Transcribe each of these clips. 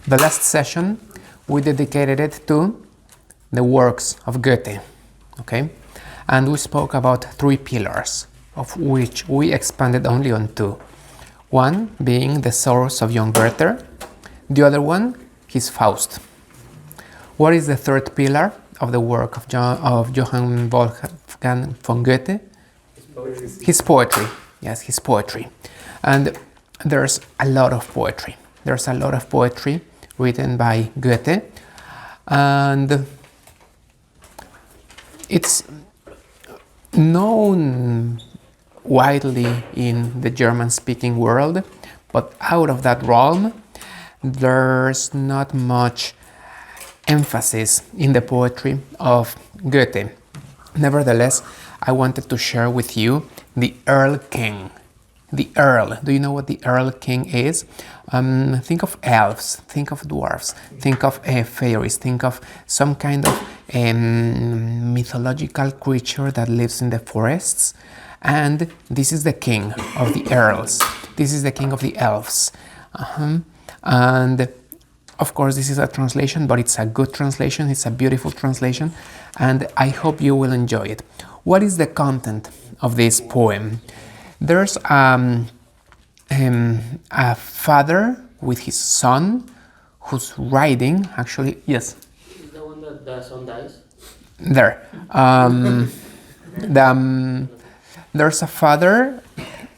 The last session, we dedicated it to the works of Goethe, okay? And we spoke about 3 pillars, of which we expanded only on 2. One being the Sorrows of young Werther, the other one, his Faust. What is the 3rd pillar of the work of Johann Wolfgang von Goethe? His poetry. Yes, his poetry. And there's a lot of poetry. There's a lot of poetry written by Goethe, and it's known widely in the German-speaking world, but out of that realm, there's not much emphasis in the poetry of Goethe. Nevertheless, I wanted to share with you the Earl King. The Earl. Do you know what the Earl King is? Think of elves, think of dwarfs, think of fairies, think of some kind of mythological creature that lives in the forests. And this is the king of the earls. This is the king of the elves. And of course, this is a translation, but it's a good translation. It's a beautiful translation. And I hope you will enjoy it. What is the content of this poem? There's a father with his son who's riding, actually, yes? Is the one that the son dies? There. There's a father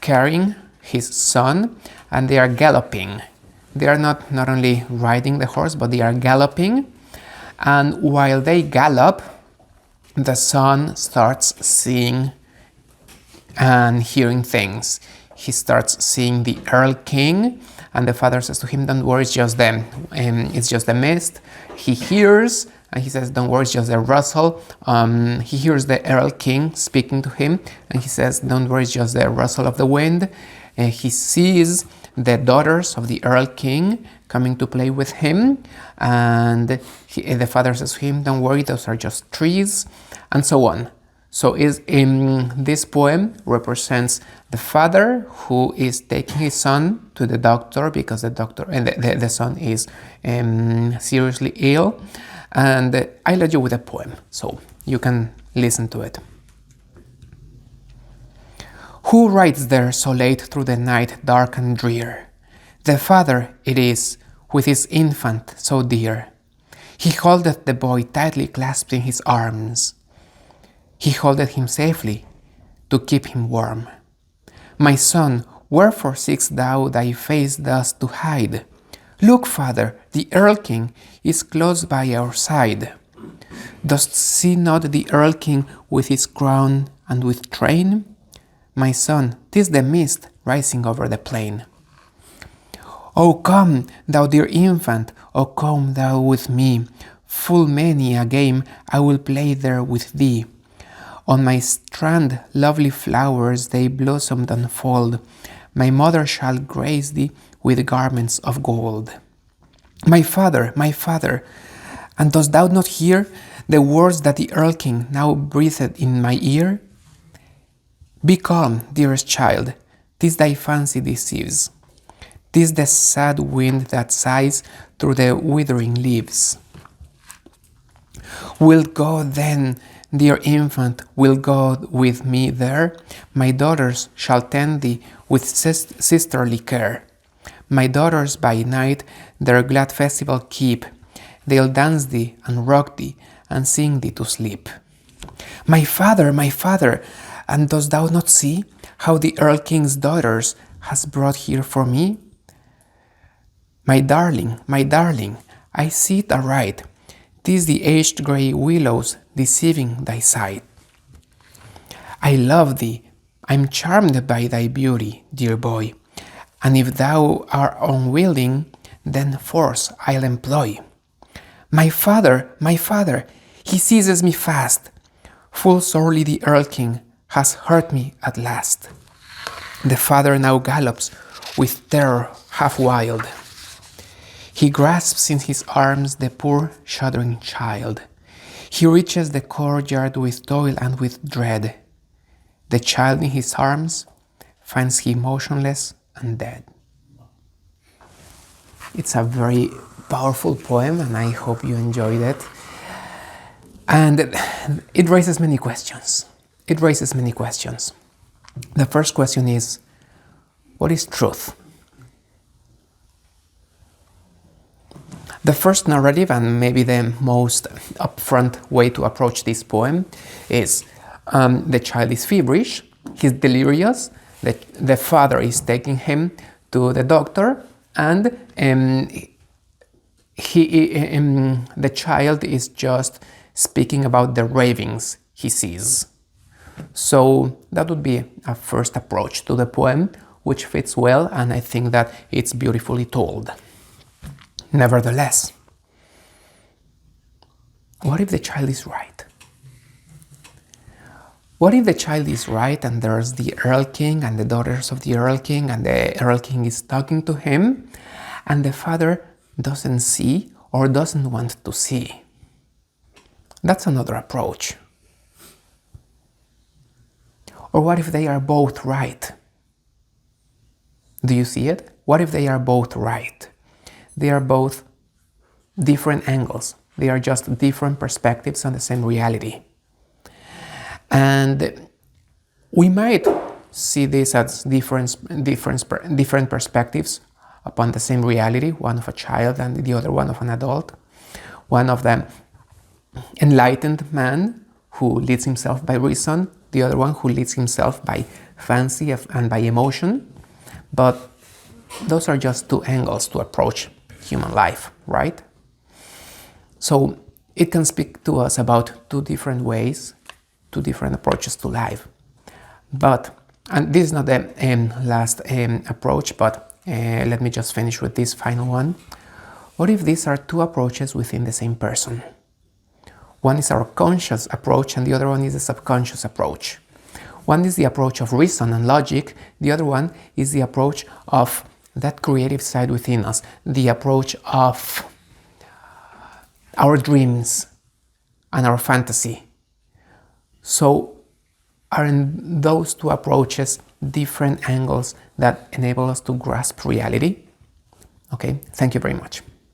carrying his son, and they are galloping. They are not only riding the horse, but they are galloping. And while they gallop, the son starts seeing and hearing things. He starts seeing the Earl King, and the father says to him, "Don't worry, it's just them. It's just the mist." He hears, and he says, "Don't worry, it's just the rustle." He hears the Earl King speaking to him, and he says, "Don't worry, it's just the rustle of the wind." He sees the daughters of the Earl King coming to play with him, and the father says to him, "Don't worry, those are just trees," and so on. So in this poem represents the father who is taking his son to the doctor because the son is seriously ill. And I let you with a poem, so you can listen to it. Who rides there so late through the night dark and drear? The father it is, with his infant so dear. He holdeth the boy tightly clasped in his arms. He holdeth him safely to keep him warm. My son, wherefore seek'st thou thy face thus to hide? Look, father, the Earl King is close by our side. Dost see not the Earl King with his crown and with train? My son, 'tis the mist rising over the plain. O come, thou dear infant, O come thou with me. Full many a game I will play there with thee. On my strand lovely flowers they blossomed unfold. My mother shall grace thee with garments of gold. My father, and dost thou not hear the words that the Earl King now breathed in my ear? Be calm, dearest child, 'tis thy fancy deceives. 'Tis the sad wind that sighs through the withering leaves. Wilt go then, dear infant, will go with me there? My daughters shall tend thee with sisterly care. My daughters by night their glad festival keep. They'll dance thee and rock thee and sing thee to sleep. My father, and dost thou not see how the Earl King's daughters has brought here for me? My darling, I see it aright. 'Tis the aged grey willows deceiving thy sight. I love thee, I'm charmed by thy beauty, dear boy, and if thou art unwilling, then force I'll employ. My father, he seizes me fast. Full sorely the Earl King has hurt me at last. The father now gallops with terror half wild. He grasps in his arms the poor shuddering child. He reaches the courtyard with toil and with dread. The child in his arms finds him motionless and dead. It's a very powerful poem, and I hope you enjoyed it. And it raises many questions. It raises many questions. The first question is, what is truth? The first narrative, and maybe the most upfront way to approach this poem, is the child is feverish, he's delirious, the father is taking him to the doctor, and the child is just speaking about the ravings he sees. So that would be a first approach to the poem, which fits well, and I think that it's beautifully told. Nevertheless, what if the child is right? What if the child is right and there's the Earl King and the daughters of the Earl King, and the Earl King is talking to him and the father doesn't see or doesn't want to see? That's another approach. Or what if they are both right? Do you see it? What if they are both right? They are both different angles. They are just different perspectives on the same reality. And we might see this as different perspectives upon the same reality, one of a child and the other one of an adult. One of the enlightened man who leads himself by reason, the other one who leads himself by fancy and by emotion. But those are just two angles to approach human life, right? So it can speak to us about two different ways, two different approaches to life. But, and this is not the last approach, but let me just finish with this final one. What if these are two approaches within the same person? One is our conscious approach and the other one is the subconscious approach. One is the approach of reason and logic, the other one is the approach of that creative side within us, the approach of our dreams and our fantasy. So are in those two approaches different angles that enable us to grasp reality? Okay, thank you very much.